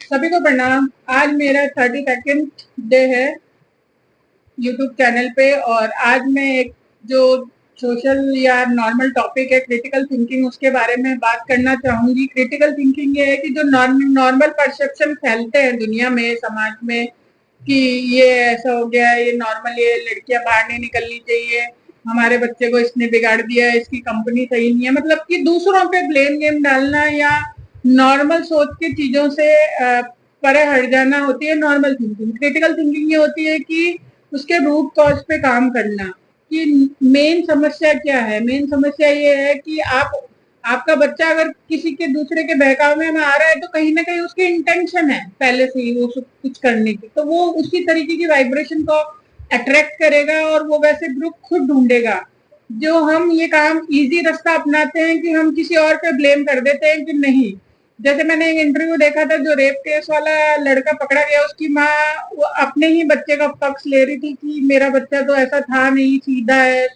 सभी को प्रणाम। आज मेरा 32nd डे है यूट्यूब चैनल पे और आज मैं एक जो सोशल या नॉर्मल टॉपिक है क्रिटिकल थिंकिंग, उसके बारे में बात करना चाहूंगी। क्रिटिकल थिंकिंग ये है कि जो नॉर्मल परसेप्शन फैलते हैं दुनिया में, समाज में, कि ये ऐसा हो गया, ये नॉर्मल, ये लड़कियां बाहर नहीं निकलनी चाहिए, हमारे बच्चे को इसने बिगाड़ दिया, इसकी कंपनी सही नहीं है, मतलब कि दूसरों पे ब्लेम गेम डालना या नॉर्मल सोच की चीजों से परे हट जाना होती है नॉर्मल थिंकिंग। क्रिटिकल थिंकिंग ये होती है कि उसके रूट कॉज पे काम करना, कि मेन समस्या क्या है। मेन समस्या ये है कि आपका बच्चा अगर किसी के दूसरे के बहकावे में आ रहा है तो कहीं ना कहीं उसकी इंटेंशन है पहले से ही वो कुछ करने की, तो वो उसी तरीके की वाइब्रेशन को अट्रैक्ट करेगा और वो वैसे ग्रुप खुद ढूंढेगा। जो हम ये काम इजी रास्ता अपनाते हैं कि हम किसी और पे ब्लेम कर देते हैं कि नहीं। जैसे मैंने एक इंटरव्यू देखा था, जो रेप केस वाला लड़का पकड़ा गया, उसकी माँ वो अपने ही बच्चे का पक्ष ले रही थी कि मेरा बच्चा तो ऐसा था नहीं, सीधा है,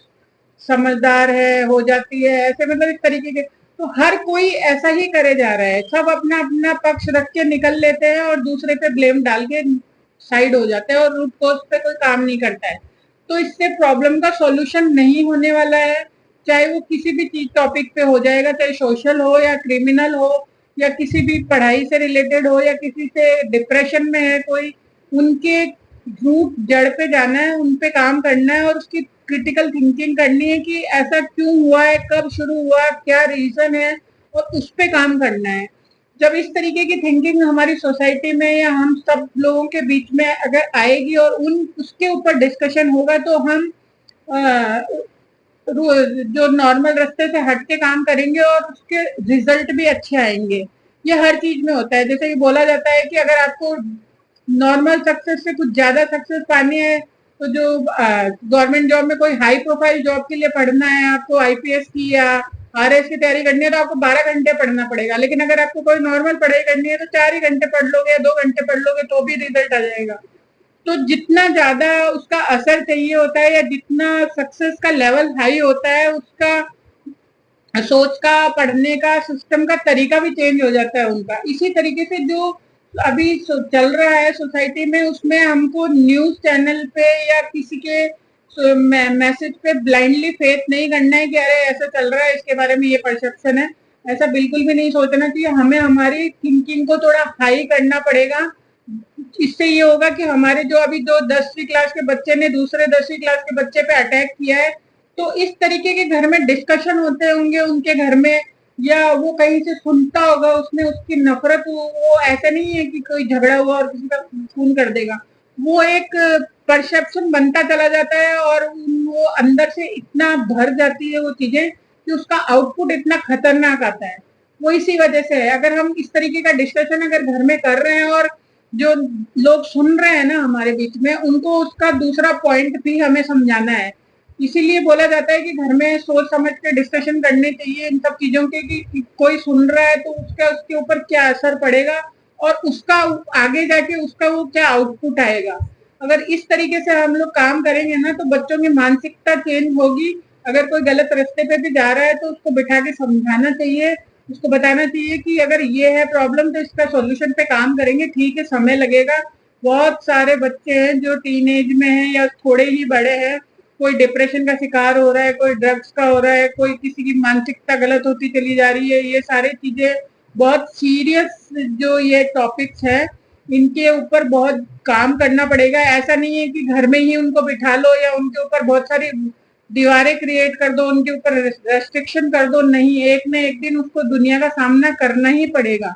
समझदार है, हो जाती है ऐसे, मतलब इस तरीके के। तो हर कोई ऐसा ही करे जा रहा है, सब अपना अपना पक्ष रख के निकल लेते हैं और दूसरे पे ब्लेम डाल के साइड हो जाते हैं और रूट कॉज पे कोई काम नहीं करता है। तो इससे प्रॉब्लम का सॉल्यूशन नहीं होने वाला है, चाहे वो किसी भी चीज टॉपिक पे हो जाएगा, चाहे सोशल हो या क्रिमिनल हो या किसी भी पढ़ाई से रिलेटेड हो या किसी से डिप्रेशन में है कोई, उनके रूट जड़ पे जाना है, उन पे काम करना है और उसकी क्रिटिकल थिंकिंग करनी है कि ऐसा क्यों हुआ है, कब शुरू हुआ, क्या रीजन है, और उस पे काम करना है। जब इस तरीके की थिंकिंग हमारी सोसाइटी में या हम सब लोगों के बीच में अगर आएगी और उन उसके ऊपर डिस्कशन होगा तो हम जो नॉर्मल रास्ते से हट के काम करेंगे और उसके रिजल्ट भी अच्छे आएंगे। ये हर चीज में होता है। जैसे कि बोला जाता है कि अगर आपको नॉर्मल सक्सेस से कुछ ज्यादा सक्सेस पानी है तो जो गवर्नमेंट जॉब में कोई हाई प्रोफाइल जॉब के लिए पढ़ना है, आपको आईपीएस की या आरएस की तैयारी करनी है, तो आपको 12 घंटे पढ़ना पड़ेगा। लेकिन अगर आपको कोई नॉर्मल पढ़ाई करनी है तो 4 ही घंटे पढ़ लोगे या 2 घंटे पढ़ लोगे तो भी रिजल्ट आ जाएगा। तो जितना ज्यादा उसका असर चाहिए होता है या जितना सक्सेस का लेवल हाई होता है, उसका सोच का, पढ़ने का, सिस्टम का तरीका भी चेंज हो जाता है उनका। इसी तरीके से जो अभी चल रहा है सोसाइटी में, उसमें हमको न्यूज चैनल पे या किसी के मैसेज पे ब्लाइंडली फेथ नहीं करना है कि अरे ऐसा चल रहा है, इसके बारे में ये परसेप्शन है। ऐसा बिल्कुल भी नहीं सोचना चाहिए। हमें हमारी थिंकिंग को थोड़ा हाई करना पड़ेगा। इससे ये होगा कि हमारे जो अभी जो 10वीं क्लास के बच्चे ने दूसरे 10वीं क्लास के बच्चे पे अटैक किया है, तो इस तरीके के घर में डिस्कशन होते होंगे उनके घर में, या वो कहीं से सुनता होगा, उसने उसकी नफरत, वो ऐसा नहीं है कि कोई झगड़ा हुआ और किसी का खून कर देगा। वो एक परसेप्शन बनता चला जाता है और वो अंदर से इतना भर जाती है वो चीजें कि उसका आउटपुट इतना खतरनाक आता है। वो इसी वजह से है। अगर हम इस तरीके का डिस्कशन अगर घर में कर रहे हैं और जो लोग सुन रहे हैं ना हमारे बीच में, उनको उसका दूसरा पॉइंट भी हमें समझाना है। इसीलिए बोला जाता है कि घर में सोच समझ के डिस्कशन करने चाहिए इन सब चीजों के, कि कोई सुन रहा है तो उसका उसके ऊपर क्या असर पड़ेगा और उसका आगे जाके उसका वो क्या आउटपुट आएगा। अगर इस तरीके से हम लोग काम करेंगे ना तो बच्चों की मानसिकता चेंज होगी। अगर कोई गलत रास्ते पे भी जा रहा है तो उसको बिठा के समझाना चाहिए, उसको बताना चाहिए कि अगर ये है प्रॉब्लम तो इसका सॉल्यूशन पे काम करेंगे, ठीक है, समय लगेगा। बहुत सारे बच्चे हैं जो टीन एज में हैं या थोड़े ही बड़े हैं, कोई डिप्रेशन का शिकार हो रहा है, कोई ड्रग्स का हो रहा है, कोई किसी की मानसिकता गलत होती चली जा रही है। ये सारी चीजें बहुत सीरियस जो ये टॉपिक्स है, इनके ऊपर बहुत काम करना पड़ेगा। ऐसा नहीं है कि घर में ही उनको बिठा लो या उनके ऊपर बहुत सारी दीवारें क्रिएट कर दो, उनके ऊपर रेस्ट्रिक्शन कर दो। नहीं, एक न एक दिन उसको दुनिया का सामना करना ही पड़ेगा।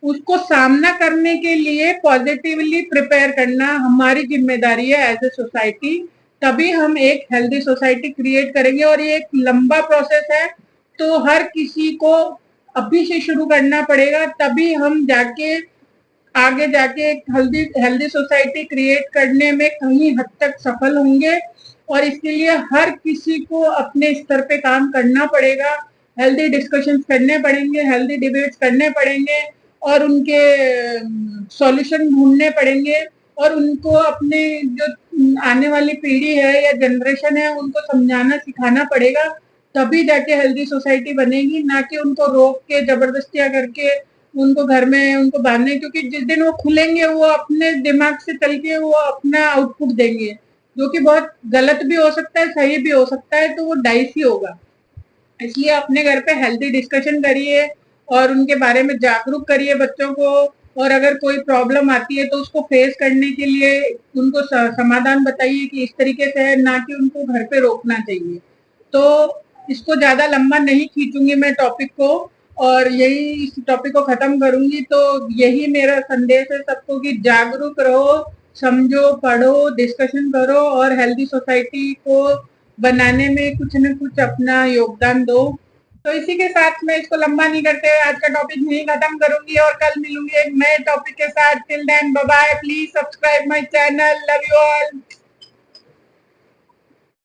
उसको सामना करने के लिए पॉजिटिवली प्रिपेयर करना हमारी जिम्मेदारी है एज ए सोसाइटी। तभी हम एक हेल्दी सोसाइटी क्रिएट करेंगे और ये एक लंबा प्रोसेस है। तो हर किसी को अभी से शुरू करना पड़ेगा, तभी हम जाके आगे जाके एक हेल्दी हेल्दी सोसाइटी क्रिएट करने में कहीं हद तक सफल होंगे। और इसके लिए हर किसी को अपने स्तर पे काम करना पड़ेगा, हेल्दी डिस्कशंस करने पड़ेंगे, हेल्दी डिबेट्स करने पड़ेंगे और उनके सॉल्यूशन ढूंढने पड़ेंगे। और उनको अपने जो आने वाली पीढ़ी है या जनरेशन है उनको समझाना सिखाना पड़ेगा, तभी जाके हेल्दी सोसाइटी बनेगी। ना कि उनको रोक के जबरदस्तियां करके उनको घर में उनको बांधने, क्योंकि जिस दिन वो खुलेंगे वो अपने दिमाग से चल के वो अपना आउटपुट देंगे, जो कि बहुत गलत भी हो सकता है, सही भी हो सकता है, तो वो डाइस ही होगा। इसलिए अपने घर पे हेल्दी डिस्कशन करिए और उनके बारे में जागरूक करिए बच्चों को, और अगर कोई प्रॉब्लम आती है तो उसको फेस करने के लिए उनको समाधान बताइए कि इस तरीके से है, ना कि उनको घर पे रोकना चाहिए। तो इसको ज्यादा लंबा नहीं खींचूंगी मैं टॉपिक को, और यही इस टॉपिक को खत्म करूंगी। तो यही मेरा संदेश है सबको कि जागरूक रहो, समझो, पढ़ो, डिस्कशन करो और हेल्दी सोसाइटी को बनाने में कुछ न कुछ अपना योगदान दो। तो इसी के साथ मैं इसको लंबा नहीं करते हुए आज का टॉपिक यहीं खत्म करूंगी और कल मिलूंगी एक नए टॉपिक के साथ। Till then bye bye, please subscribe my channel, love you all.